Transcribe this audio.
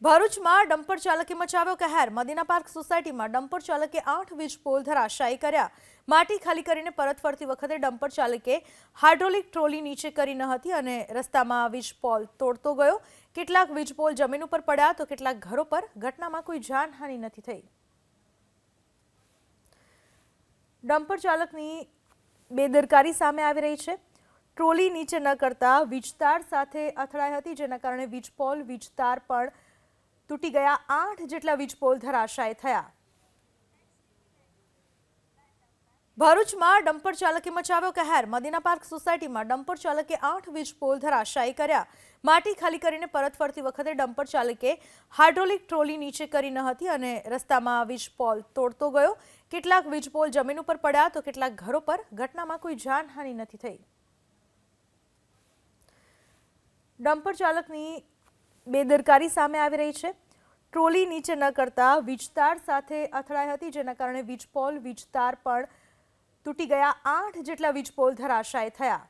ભરૂચમાં ડમ્પર ચાલકે મચાવ્યો કહેર। મદીના પાર્ક સોસાયટીમાં ડમ્પર ચાલકે 8 વીજ પોલ ધરાશાયી કર્યા। માટી ખાલી કરીને પરત ફરતી વખતે ડમ્પર ચાલકે હાઇડ્રોલિક ટ્રોલી નીચે કરી ન હતી અને રસ્તામાં વીજ પોલ તોડતો ગયો। કેટલાક વીજ પોલ જમીન ઉપર પડ્યા તો કેટલાક ઘરો પર। ઘટનામાં કોઈ જાનહાનિ નથી થઈ। ડમ્પર ચાલકની બેદરકારી સામે આવી રહી છે। ટ્રોલી નીચે ન કરતા વીજતાર સાથે અથડાઈ હતી, જેના કારણે વીજ પોલ વીજતાર પણ તૂટી ગયા। 8 જેટલા વીજ પોલ ધરાશાયી થયા। ભરૂચમાં ડમ્પર ચાલકે મચાવ્યો કહેર। મદીના પાર્ક સોસાયટીમાં ડમ્પર ચાલકે 8 વીજ પોલ ધરાશાયી કર્યા। માટી ખાલી કરીને પરત ફરતી વખતે ડમ્પર ચાલકે હાઇડ્રોલિક ટ્રોલી નીચે કરી ન હતી અને રસ્તામાં વીજ પોલ તોડતો ગયો। કેટલાક વીજ પોલ જમીન ઉપર પડ્યા તો કેટલાક ઘરો પર। ઘટનામાં કોઈ જાનહાનિ નથી થઈ। ડમ્પર ચાલકની બેદરકારી સામે આવી રહી છે। ટ્રોલી નીચે ન કરતા વીજતાર સાથે અથડાઈ હતી, જેના કારણે વીજ પોલ વીજતાર પણ તૂટી ગયા। 8 જેટલા વીજ પોલ ધરાશાયી થયા।